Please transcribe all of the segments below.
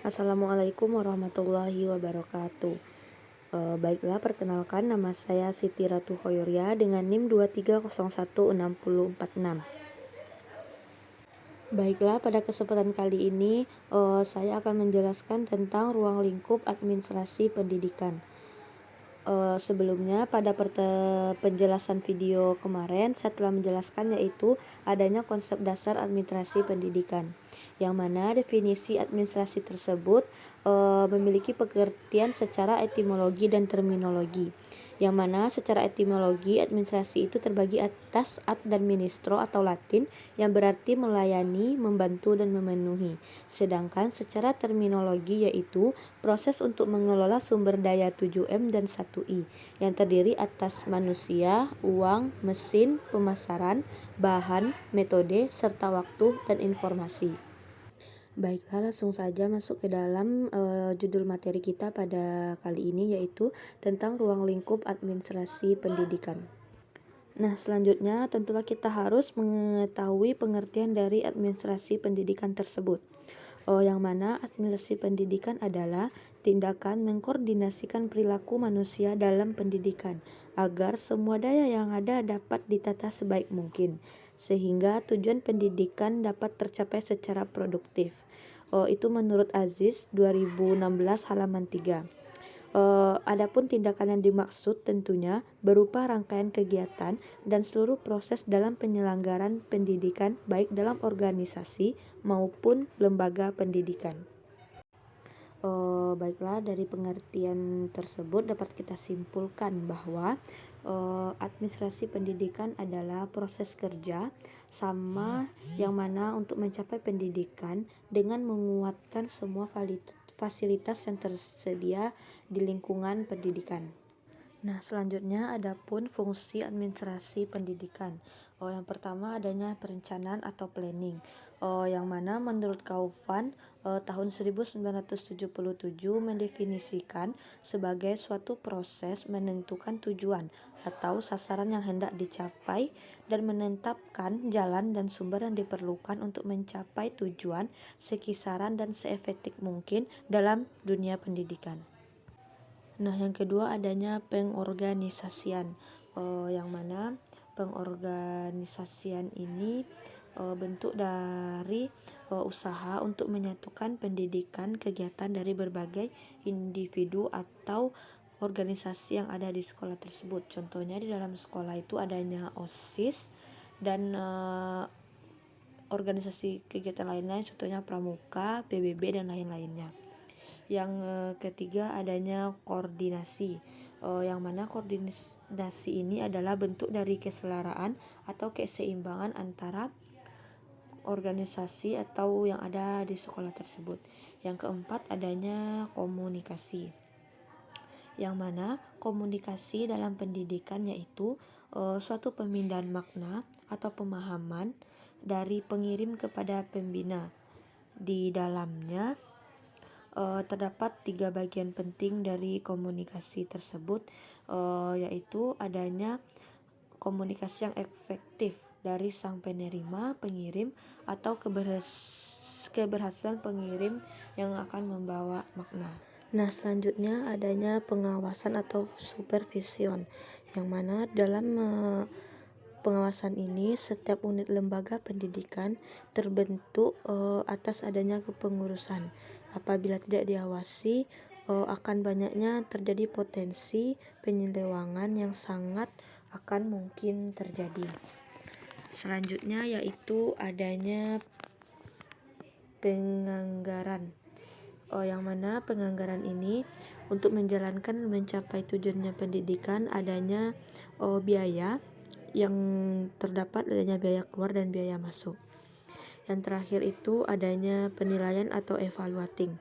Assalamualaikum warahmatullahi wabarakatuh. Baiklah, perkenalkan nama saya Siti Ratu Khoyria dengan NIM 2301646. Baiklah, pada kesempatan kali ini saya akan menjelaskan tentang ruang lingkup administrasi pendidikan. Sebelumnya pada penjelasan video kemarin saya telah menjelaskan yaitu adanya konsep dasar administrasi pendidikan, yang mana definisi administrasi tersebut memiliki pengertian secara etimologi dan terminologi, yang mana secara etimologi administrasi itu terbagi atas ad dan ministro atau Latin yang berarti melayani, membantu, dan memenuhi. Sedangkan secara terminologi yaitu proses untuk mengelola sumber daya 7M dan 1I yang terdiri atas manusia, uang, mesin, pemasaran, bahan, metode, serta waktu dan informasi. Baiklah, langsung saja masuk ke dalam judul materi kita pada kali ini, yaitu tentang ruang lingkup administrasi pendidikan. Nah, selanjutnya tentulah kita harus mengetahui pengertian dari administrasi pendidikan tersebut. Yang mana administrasi pendidikan adalah tindakan mengkoordinasikan perilaku manusia dalam pendidikan agar semua daya yang ada dapat ditata sebaik mungkin, sehingga tujuan pendidikan dapat tercapai secara produktif. Itu menurut Aziz 2016 halaman 3. Adapun tindakan yang dimaksud tentunya berupa rangkaian kegiatan dan seluruh proses dalam penyelenggaraan pendidikan baik dalam organisasi maupun lembaga pendidikan. Baiklah, dari pengertian tersebut dapat kita simpulkan bahwa administrasi pendidikan adalah proses kerja sama yang mana untuk mencapai pendidikan dengan menguatkan semua fasilitas yang tersedia di lingkungan pendidikan. Nah, selanjutnya adapun fungsi administrasi pendidikan. Yang pertama adanya perencanaan atau planning. Yang mana menurut Kaufman tahun 1977 mendefinisikan sebagai suatu proses menentukan tujuan atau sasaran yang hendak dicapai dan menetapkan jalan dan sumber yang diperlukan untuk mencapai tujuan sekisaran dan seefektif mungkin dalam dunia pendidikan. Nah, yang kedua adanya pengorganisasian, yang mana pengorganisasian ini bentuk dari usaha untuk menyatukan pendidikan kegiatan dari berbagai individu atau organisasi yang ada di sekolah tersebut. Contohnya di dalam sekolah itu adanya OSIS dan organisasi kegiatan lainnya, contohnya pramuka, PBB, dan lain-lainnya. Yang ketiga adanya koordinasi, yang mana koordinasi ini adalah bentuk dari keselaraan atau keseimbangan antara organisasi atau yang ada di sekolah tersebut. Yang keempat adanya komunikasi, yang mana komunikasi dalam pendidikan yaitu suatu pemindahan makna atau pemahaman dari pengirim kepada pembina. Di dalamnya terdapat 3 bagian penting dari komunikasi tersebut, yaitu adanya komunikasi yang efektif dari sang penerima, pengirim, atau keberhasilan pengirim yang akan membawa makna. Nah, selanjutnya adanya pengawasan atau supervision, yang mana dalam pengawasan ini setiap unit lembaga pendidikan terbentuk atas adanya kepengurusan. Apabila tidak diawasi, akan banyaknya terjadi potensi penyelewangan yang sangat akan mungkin terjadi. Selanjutnya yaitu adanya penganggaran, yang mana penganggaran ini untuk menjalankan mencapai tujuannya pendidikan adanya biaya yang terdapat, adanya biaya keluar dan biaya masuk. Yang terakhir itu adanya penilaian atau evaluating,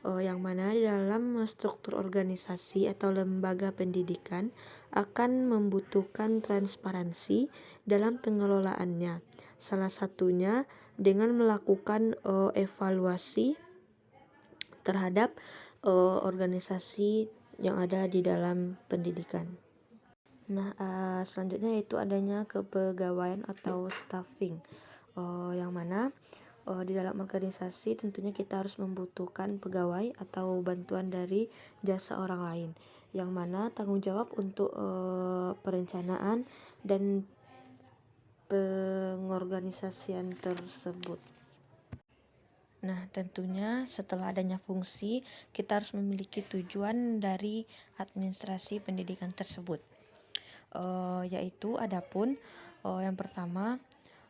yang mana di dalam struktur organisasi atau lembaga pendidikan akan membutuhkan transparansi dalam pengelolaannya. Salah satunya dengan melakukan evaluasi terhadap organisasi yang ada di dalam pendidikan. Nah, selanjutnya yaitu adanya kepegawaian atau staffing, yang mana Di dalam organisasi tentunya kita harus membutuhkan pegawai atau bantuan dari jasa orang lain, yang mana tanggung jawab untuk perencanaan dan pengorganisasian tersebut. Nah, tentunya setelah adanya fungsi, kita harus memiliki tujuan dari administrasi pendidikan tersebut. Yaitu adapun yang pertama,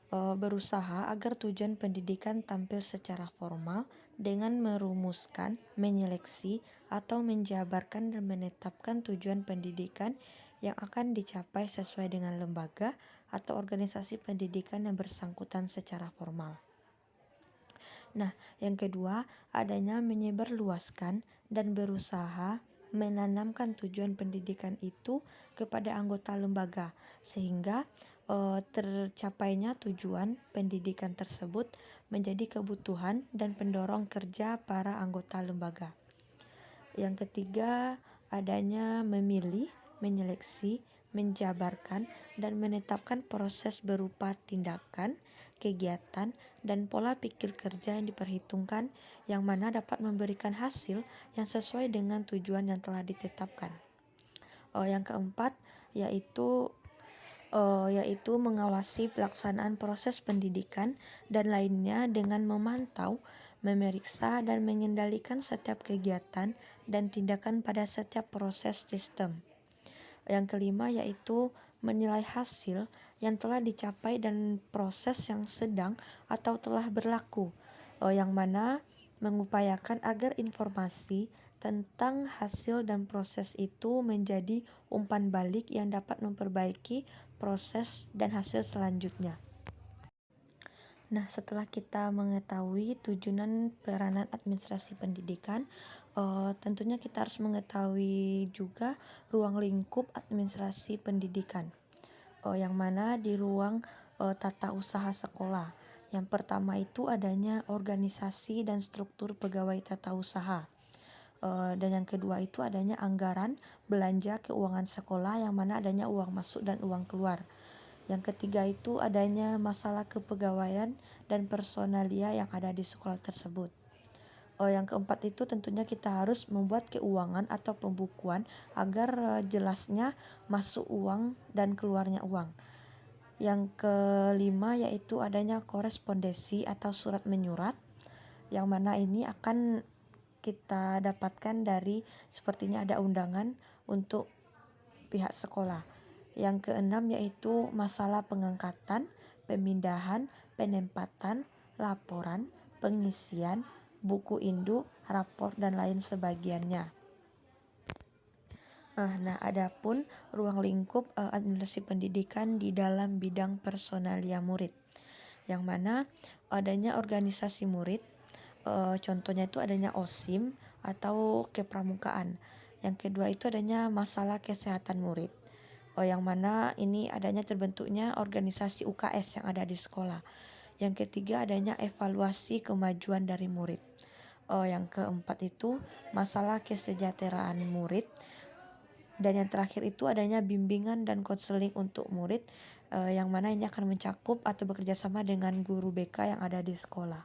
berusaha agar tujuan pendidikan tampil secara formal dengan merumuskan, menyeleksi, atau menjabarkan dan menetapkan tujuan pendidikan yang akan dicapai sesuai dengan lembaga atau organisasi pendidikan yang bersangkutan secara formal. Nah, yang kedua, adanya menyebarluaskan dan berusaha menanamkan tujuan pendidikan itu kepada anggota lembaga, sehingga tercapainya tujuan pendidikan tersebut menjadi kebutuhan dan pendorong kerja para anggota lembaga. Yang ketiga, adanya memilih, menyeleksi, menjabarkan, dan menetapkan proses berupa tindakan, kegiatan, dan pola pikir kerja yang diperhitungkan, yang mana dapat memberikan hasil yang sesuai dengan tujuan yang telah ditetapkan. Yang keempat yaitu mengawasi pelaksanaan proses pendidikan dan lainnya dengan memantau, memeriksa, dan mengendalikan setiap kegiatan dan tindakan pada setiap proses sistem. Yang kelima yaitu menilai hasil yang telah dicapai dan proses yang sedang atau telah berlaku, yang mana mengupayakan agar informasi tentang hasil dan proses itu menjadi umpan balik yang dapat memperbaiki proses dan hasil selanjutnya. Nah, setelah kita mengetahui tujuan peranan administrasi pendidikan, tentunya kita harus mengetahui juga ruang lingkup administrasi pendidikan, yang mana di ruang tata usaha sekolah. Yang pertama itu adanya organisasi dan struktur pegawai tata usaha. Dan yang kedua itu adanya anggaran belanja keuangan sekolah, yang mana adanya uang masuk dan uang keluar. Yang ketiga itu adanya masalah kepegawaian dan personalia yang ada di sekolah tersebut. Yang keempat itu tentunya kita harus membuat keuangan atau pembukuan agar jelasnya masuk uang dan keluarnya uang. Yang kelima yaitu adanya korespondensi atau surat menyurat, yang mana ini akan kita dapatkan dari sepertinya ada undangan untuk pihak sekolah. Yang keenam yaitu masalah pengangkatan, pemindahan, penempatan, laporan, pengisian, buku induk, rapor, dan lain sebagiannya. Nah, adapun ruang lingkup administrasi pendidikan di dalam bidang personalia murid, yang mana adanya organisasi murid, contohnya itu adanya OSIM atau kepramukaan. Yang kedua itu adanya masalah kesehatan murid, yang mana ini adanya terbentuknya organisasi UKS yang ada di sekolah. Yang ketiga adanya evaluasi kemajuan dari murid. Yang keempat itu masalah kesejahteraan murid. Dan yang terakhir itu adanya bimbingan dan konseling untuk murid, yang mana ini akan mencakup atau bekerja sama dengan guru BK yang ada di sekolah.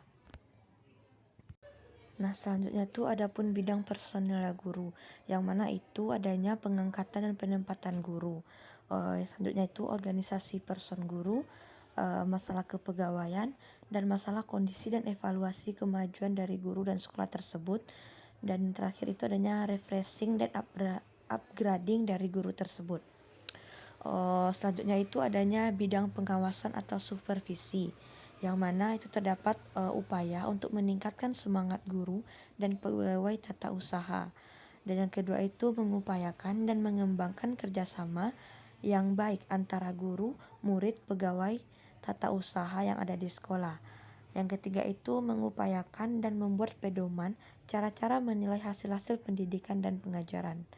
Nah, selanjutnya itu adapun bidang personil guru, yang mana itu adanya pengangkatan dan penempatan guru. Selanjutnya itu organisasi person guru, masalah kepegawaian, dan masalah kondisi dan evaluasi kemajuan dari guru dan sekolah tersebut. Dan terakhir itu adanya refreshing dan upgrading dari guru tersebut. Selanjutnya itu adanya bidang pengawasan atau supervisi, yang mana itu terdapat upaya untuk meningkatkan semangat guru dan pegawai tata usaha. Dan yang kedua itu mengupayakan dan mengembangkan kerjasama yang baik antara guru, murid, pegawai tata usaha yang ada di sekolah. Yang ketiga itu mengupayakan dan membuat pedoman cara-cara menilai hasil-hasil pendidikan dan pengajaran.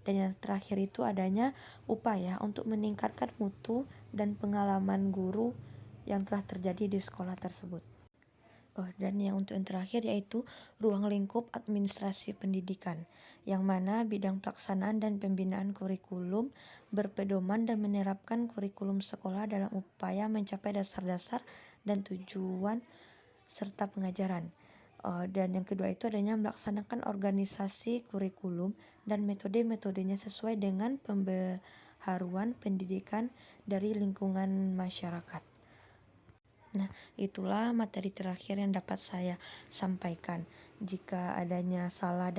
Dan yang terakhir itu adanya upaya untuk meningkatkan mutu dan pengalaman guru yang telah terjadi di sekolah tersebut. Dan yang untuk yang terakhir yaitu ruang lingkup administrasi pendidikan, yang mana bidang pelaksanaan dan pembinaan kurikulum berpedoman dan menerapkan kurikulum sekolah dalam upaya mencapai dasar-dasar dan tujuan serta pengajaran. Dan yang kedua itu adanya melaksanakan organisasi kurikulum dan metode-metodenya sesuai dengan pembaharuan pendidikan dari lingkungan masyarakat. Nah, itulah materi terakhir yang dapat saya sampaikan. Jika adanya salah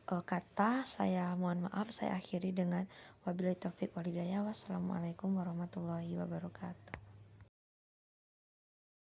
kata, saya mohon maaf. Saya akhiri dengan wabillahi taufik walhidayah. Wassalamualaikum warahmatullahi wabarakatuh.